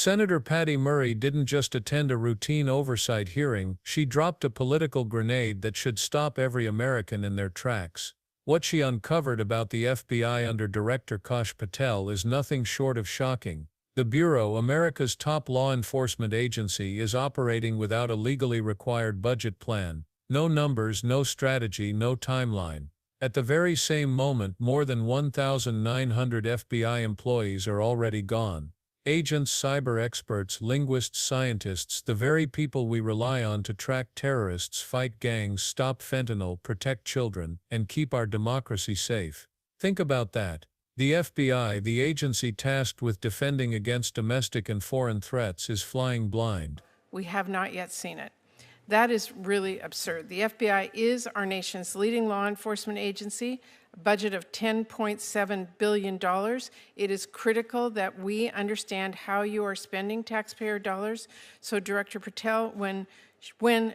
Senator Patty Murray didn't just attend a routine oversight hearing, she dropped a political grenade that should stop every American in their tracks. What she uncovered about the FBI under Director Kash Patel is nothing short of shocking. The Bureau, America's top law enforcement agency, is operating without a legally required budget plan. No numbers, no strategy, no timeline. At the very same moment, more than 1,900 FBI employees are already gone. Agents, cyber experts, linguists, scientists, the very people we rely on to track terrorists, fight gangs, stop fentanyl, protect children, and keep our democracy safe. Think about that. The FBI, the agency tasked with defending against domestic and foreign threats, is flying blind. We have not yet seen it. That is really absurd. The FBI is our nation's leading law enforcement agency, a budget of $10.7 billion. It is critical that we understand how you are spending taxpayer dollars. So, Director Patel, when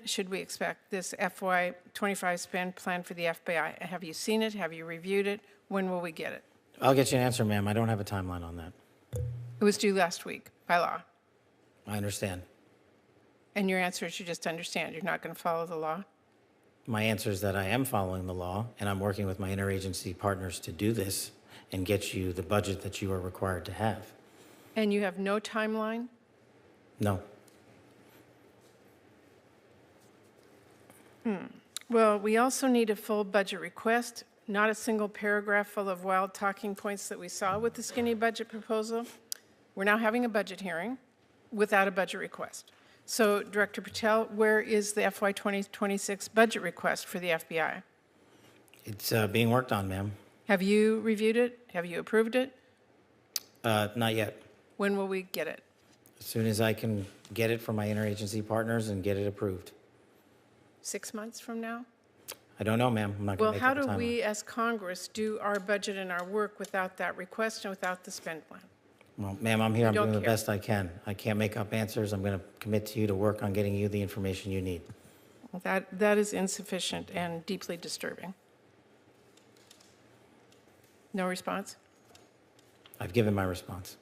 should we expect this FY25 spend plan for the FBI? Have you seen it? Have you reviewed it? When will we get it? I'll get you an answer, ma'am. I don't have a timeline on that. It was due last week by law. I understand. And your answer is you just understand. You're not going to follow the law? My answer is that I am following the law, and I'm working with my interagency partners to do this and get you the budget that you are required to have. And you have no timeline? No. Well, we also need a full budget request, not a single paragraph full of wild talking points that we saw with the skinny budget proposal. We're now having a budget hearing without a budget request. So, Director Patel, where is the FY 2026 budget request for the FBI? It's being worked on, ma'am. Have you reviewed it? Have you approved it? Not yet. When will we get it? As soon as I can get it from my interagency partners and get it approved. 6 months from now? I don't know, ma'am. I'm not going Well, to make how up a do timeline. we as Congress do our budget and our work without that request and without the spend plan? Well, ma'am, I'm here. I'm don't doing the care. best I can. I can't make up answers. I'm going to commit to you to work on getting you the information you need. That is insufficient and deeply disturbing. No response? I've given my response.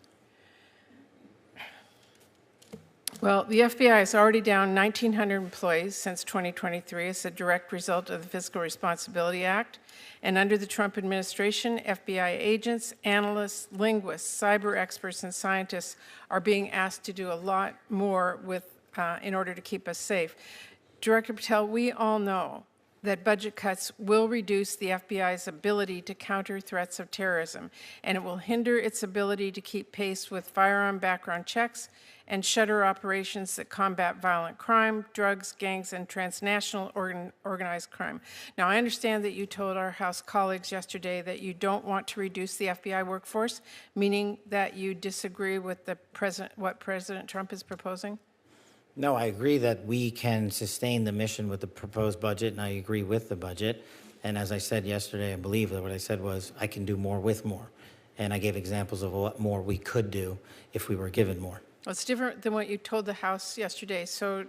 Well, the FBI is already down 1,900 employees since 2023 as a direct result of the Fiscal Responsibility Act. And under the Trump administration, FBI agents, analysts, linguists, cyber experts, and scientists are being asked to do a lot more in order to keep us safe. Director Patel, we all know that budget cuts will reduce the FBI's ability to counter threats of terrorism, and it will hinder its ability to keep pace with firearm background checks and shutter operations that combat violent crime, drugs, gangs, and transnational organized crime. Now, I understand that you told our House colleagues yesterday that you don't want to reduce the FBI workforce, meaning that you disagree with what President Trump is proposing? No, I agree that we can sustain the mission with the proposed budget, and I agree with the budget. And as I said yesterday, I believe that what I said was I can do more with more. And I gave examples of what more we could do if we were given more. Well, it's different than what you told the House yesterday. So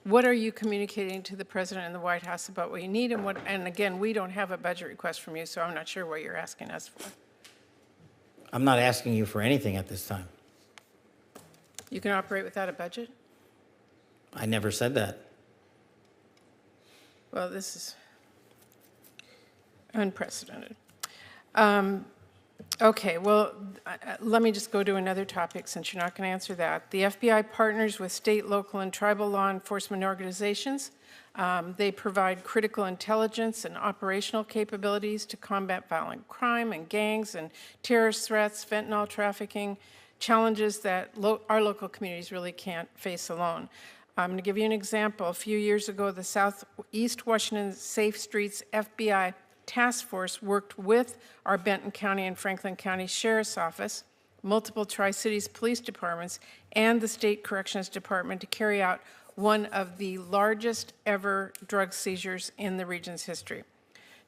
what are you communicating to the President and the White House about what you need? And again, we don't have a budget request from you, so I'm not sure what you're asking us for. I'm not asking you for anything at this time. You can operate without a budget? I never said that. Well, this is unprecedented. Okay, well, let me just go to another topic since you're not going to answer that. The FBI partners with state, local, and tribal law enforcement organizations. They provide critical intelligence and operational capabilities to combat violent crime and gangs and terrorist threats, fentanyl trafficking, challenges that our local communities really can't face alone. I'm going to give you an example. A few years ago, the Southeast Washington Safe Streets FBI Task Force worked with our Benton County and Franklin County Sheriff's Office, multiple Tri-Cities police departments, and the State Corrections Department to carry out one of the largest ever drug seizures in the region's history.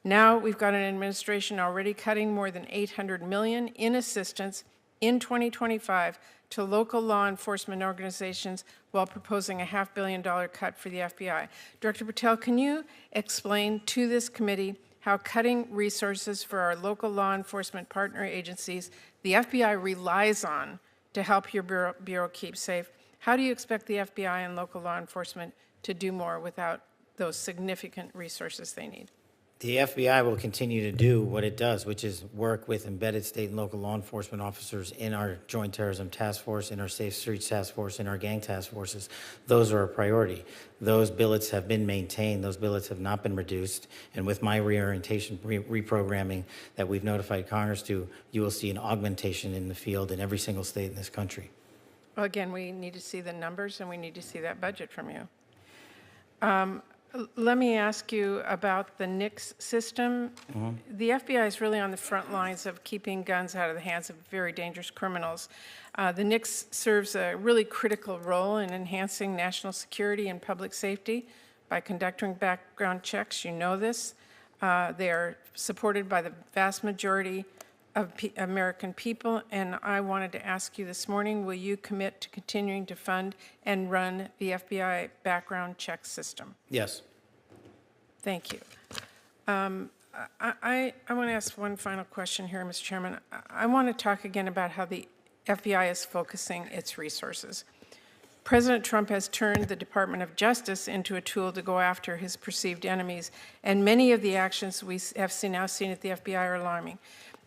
Now we've got an administration already cutting more than $800 million in assistance in 2025 to local law enforcement organizations while proposing a $500 million cut for the FBI. Director Patel, can you explain to this committee how cutting resources for our local law enforcement partner agencies the FBI relies on to help your bureau keep safe. How do you expect the FBI and local law enforcement to do more without those significant resources they need? The FBI will continue to do what it does, which is work with embedded state and local law enforcement officers in our Joint Terrorism Task Force, in our Safe Streets Task Force, in our gang task forces. Those are a priority. Those billets have been maintained. Those billets have not been reduced. And with my reorientation, reprogramming that we've notified Congress to, you will see an augmentation in the field in every single state in this country. Well, again, we need to see the numbers and we need to see that budget from you. Let me ask you about the NICS system. The FBI is really on the front lines of keeping guns out of the hands of very dangerous criminals. The NICS serves a really critical role in enhancing national security and public safety by conducting background checks. You know this. They are supported by the vast majority of American people, and I wanted to ask you this morning, will you commit to continuing to fund and run the FBI background check system? Yes. Thank you. I want to ask one final question here, Mr. Chairman. I want to talk again about how the FBI is focusing its resources. President Trump has turned the Department of Justice into a tool to go after his perceived enemies, and many of the actions we have now seen at the FBI are alarming.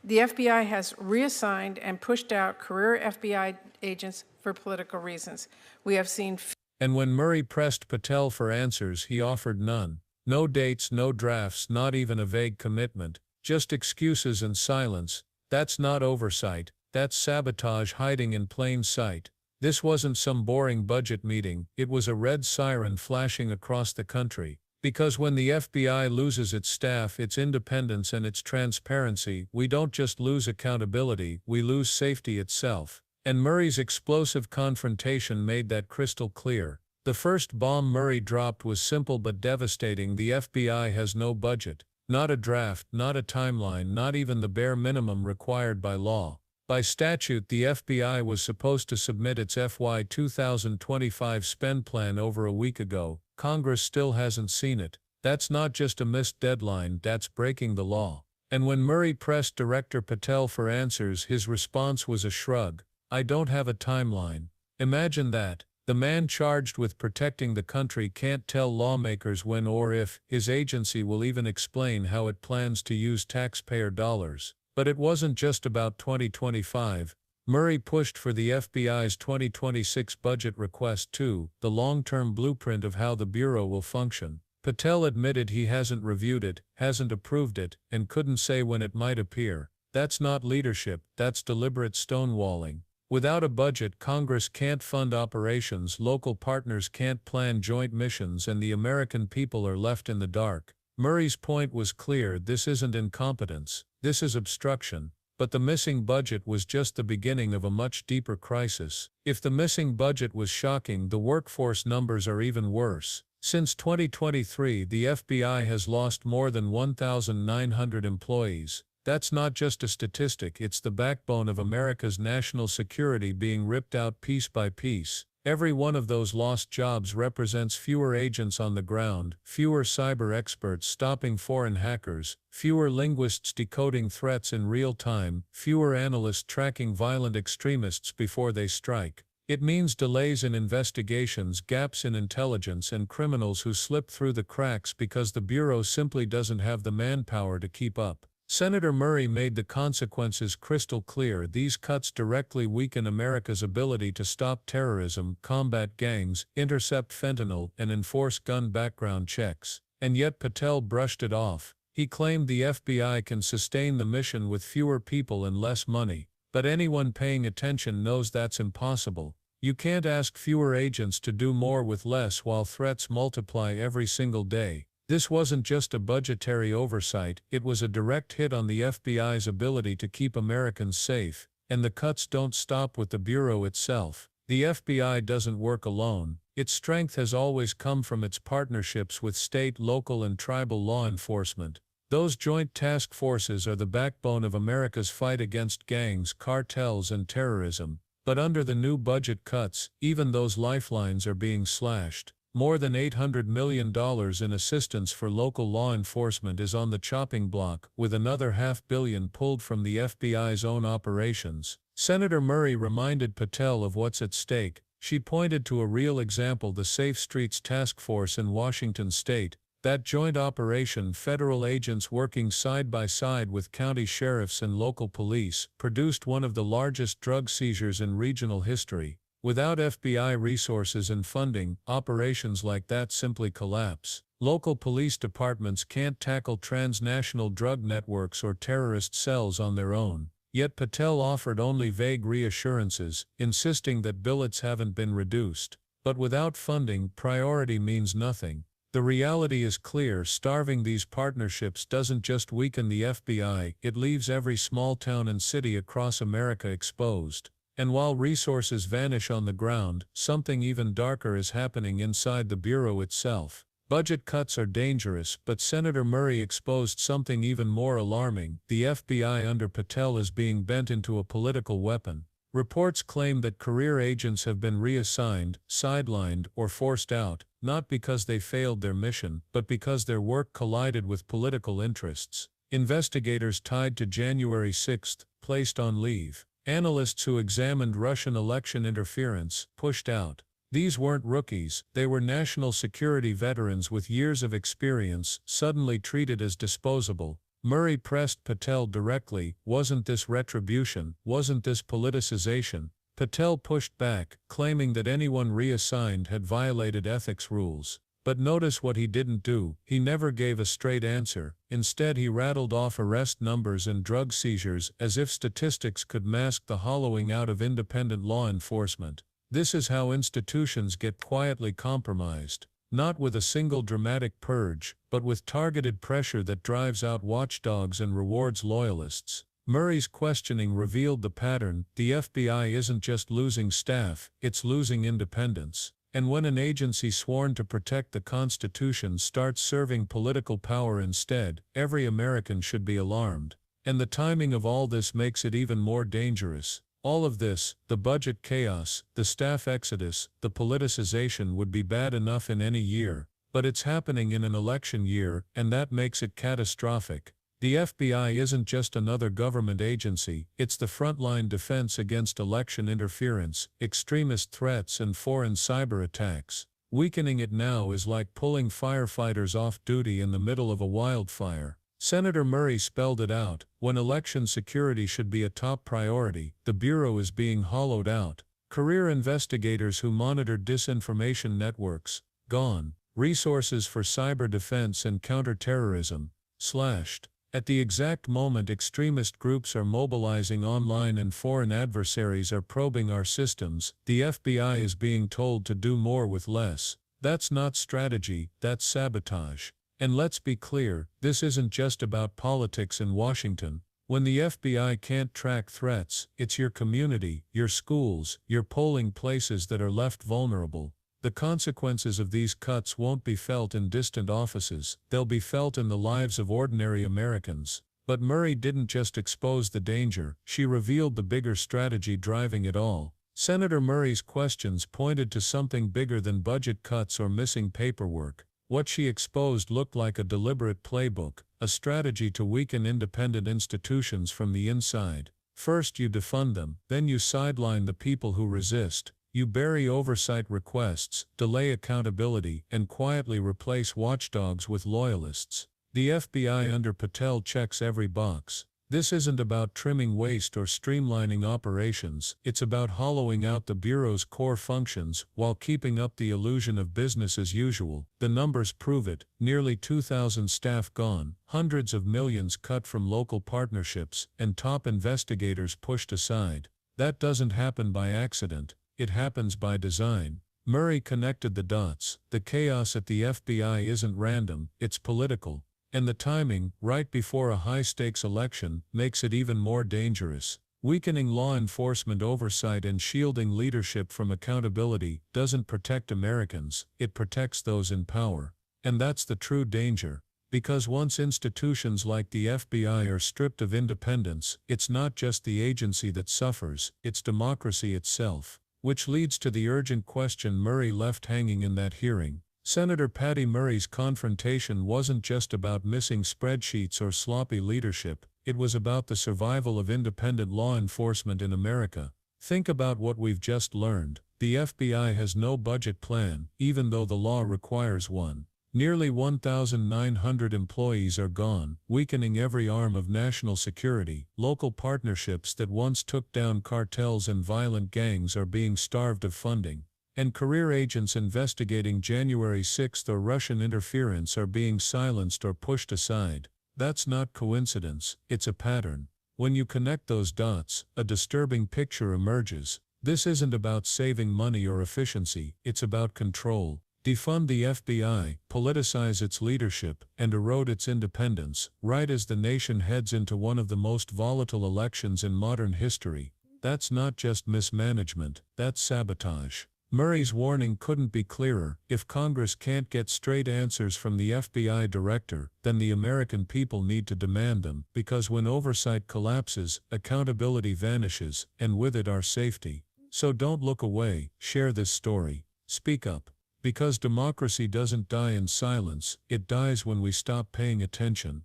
The FBI has reassigned and pushed out career FBI agents for political reasons. We have seen. And when Murray pressed Patel for answers, he offered none. No dates, no drafts, not even a vague commitment, just excuses and silence. That's not oversight, that's sabotage hiding in plain sight. This wasn't some boring budget meeting, it was a red siren flashing across the country. Because when the FBI loses its staff, its independence, and its transparency, we don't just lose accountability, we lose safety itself. And Murray's explosive confrontation made that crystal clear. The first bomb Murray dropped was simple but devastating. The FBI has no budget, not a draft, not a timeline, not even the bare minimum required by law. By statute, the FBI was supposed to submit its FY 2025 spend plan over a week ago. Congress still hasn't seen it. That's not just a missed deadline, that's breaking the law. And when Murray pressed Director Patel for answers, his response was a shrug. I don't have a timeline. Imagine that. The man charged with protecting the country can't tell lawmakers when or if his agency will even explain how it plans to use taxpayer dollars. But it wasn't just about 2025. Murray pushed for the FBI's 2026 budget request too, the long-term blueprint of how the Bureau will function. Patel admitted he hasn't reviewed it, hasn't approved it, and couldn't say when it might appear. That's not leadership, that's deliberate stonewalling. Without a budget, Congress can't fund operations, local partners can't plan joint missions, and the American people are left in the dark. Murray's point was clear: this isn't incompetence, this is obstruction. But the missing budget was just the beginning of a much deeper crisis. If the missing budget was shocking, the workforce numbers are even worse. Since 2023, the FBI has lost more than 1,900 employees. That's not just a statistic, it's the backbone of America's national security being ripped out piece by piece. Every one of those lost jobs represents fewer agents on the ground, fewer cyber experts stopping foreign hackers, fewer linguists decoding threats in real time, fewer analysts tracking violent extremists before they strike. It means delays in investigations, gaps in intelligence, and criminals who slip through the cracks because the Bureau simply doesn't have the manpower to keep up. Senator Murray made the consequences crystal clear. These cuts directly weaken America's ability to stop terrorism, combat gangs, intercept fentanyl, and enforce gun background checks. And yet Patel brushed it off. He claimed the FBI can sustain the mission with fewer people and less money. But anyone paying attention knows that's impossible. You can't ask fewer agents to do more with less while threats multiply every single day. This wasn't just a budgetary oversight, it was a direct hit on the FBI's ability to keep Americans safe, and the cuts don't stop with the Bureau itself. The FBI doesn't work alone. Its strength has always come from its partnerships with state, local, and tribal law enforcement. Those joint task forces are the backbone of America's fight against gangs, cartels, and terrorism. But under the new budget cuts, even those lifelines are being slashed. More than $800 million in assistance for local law enforcement is on the chopping block, with another $500 million pulled from the FBI's own operations. Senator Murray reminded Patel of what's at stake. She pointed to a real example: the Safe Streets Task Force in Washington state. That joint operation, federal agents working side by side with county sheriffs and local police, produced one of the largest drug seizures in regional history. Without FBI resources and funding, operations like that simply collapse. Local police departments can't tackle transnational drug networks or terrorist cells on their own. Yet Patel offered only vague reassurances, insisting that billets haven't been reduced. But without funding, priority means nothing. The reality is clear: starving these partnerships doesn't just weaken the FBI, it leaves every small town and city across America exposed. And while resources vanish on the ground, something even darker is happening inside the Bureau itself. Budget cuts are dangerous, but Senator Murray exposed something even more alarming: the FBI under Patel is being bent into a political weapon. Reports claim that career agents have been reassigned, sidelined, or forced out, not because they failed their mission, but because their work collided with political interests. Investigators tied to January 6 placed on leave. Analysts who examined Russian election interference pushed out. These weren't rookies, they were national security veterans with years of experience, suddenly treated as disposable. Murray pressed Patel directly: wasn't this retribution? Wasn't this politicization? Patel pushed back, claiming that anyone reassigned had violated ethics rules. But notice what he didn't do: he never gave a straight answer. Instead, he rattled off arrest numbers and drug seizures as if statistics could mask the hollowing out of independent law enforcement. This is how institutions get quietly compromised. Not with a single dramatic purge, but with targeted pressure that drives out watchdogs and rewards loyalists. Murray's questioning revealed the pattern: the FBI isn't just losing staff, it's losing independence. And when an agency sworn to protect the Constitution starts serving political power instead, every American should be alarmed. And the timing of all this makes it even more dangerous. All of this, the budget chaos, the staff exodus, the politicization, would be bad enough in any year. But it's happening in an election year, and that makes it catastrophic. The FBI isn't just another government agency, it's the frontline defense against election interference, extremist threats, and foreign cyber attacks. Weakening it now is like pulling firefighters off duty in the middle of a wildfire. Senator Murray spelled it out: when election security should be a top priority, the Bureau is being hollowed out. Career investigators who monitored disinformation networks, gone. Resources for cyber defense and counterterrorism, slashed. At the exact moment extremist groups are mobilizing online and foreign adversaries are probing our systems, the FBI is being told to do more with less. That's not strategy, that's sabotage. And let's be clear, this isn't just about politics in Washington. When the FBI can't track threats, it's your community, your schools, your polling places that are left vulnerable. The consequences of these cuts won't be felt in distant offices, they'll be felt in the lives of ordinary Americans. But Murray didn't just expose the danger, she revealed the bigger strategy driving it all. Senator Murray's questions pointed to something bigger than budget cuts or missing paperwork. What she exposed looked like a deliberate playbook, a strategy to weaken independent institutions from the inside. First you defund them, then you sideline the people who resist. You bury oversight requests, delay accountability, and quietly replace watchdogs with loyalists. The FBI under Patel checks every box. This isn't about trimming waste or streamlining operations, it's about hollowing out the Bureau's core functions while keeping up the illusion of business as usual. The numbers prove it: nearly 2,000 staff gone, hundreds of millions cut from local partnerships, and top investigators pushed aside. That doesn't happen by accident. It happens by design. Murray connected the dots. The chaos at the FBI isn't random, it's political. And the timing, right before a high-stakes election, makes it even more dangerous. Weakening law enforcement oversight and shielding leadership from accountability doesn't protect Americans, it protects those in power. And that's the true danger. Because once institutions like the FBI are stripped of independence, it's not just the agency that suffers, it's democracy itself. Which leads to the urgent question Murray left hanging in that hearing. Senator Patty Murray's confrontation wasn't just about missing spreadsheets or sloppy leadership, it was about the survival of independent law enforcement in America. Think about what we've just learned. The FBI has no budget plan, even though the law requires one. Nearly 1,900 employees are gone, weakening every arm of national security. Local partnerships that once took down cartels and violent gangs are being starved of funding. And career agents investigating January 6th or Russian interference are being silenced or pushed aside. That's not coincidence, it's a pattern. When you connect those dots, a disturbing picture emerges. This isn't about saving money or efficiency, it's about control. Defund the FBI, politicize its leadership, and erode its independence, right as the nation heads into one of the most volatile elections in modern history. That's not just mismanagement, that's sabotage. Murray's warning couldn't be clearer. If Congress can't get straight answers from the FBI director, then the American people need to demand them, because when oversight collapses, accountability vanishes, and with it our safety. So don't look away, share this story. Speak up. Because democracy doesn't die in silence, it dies when we stop paying attention.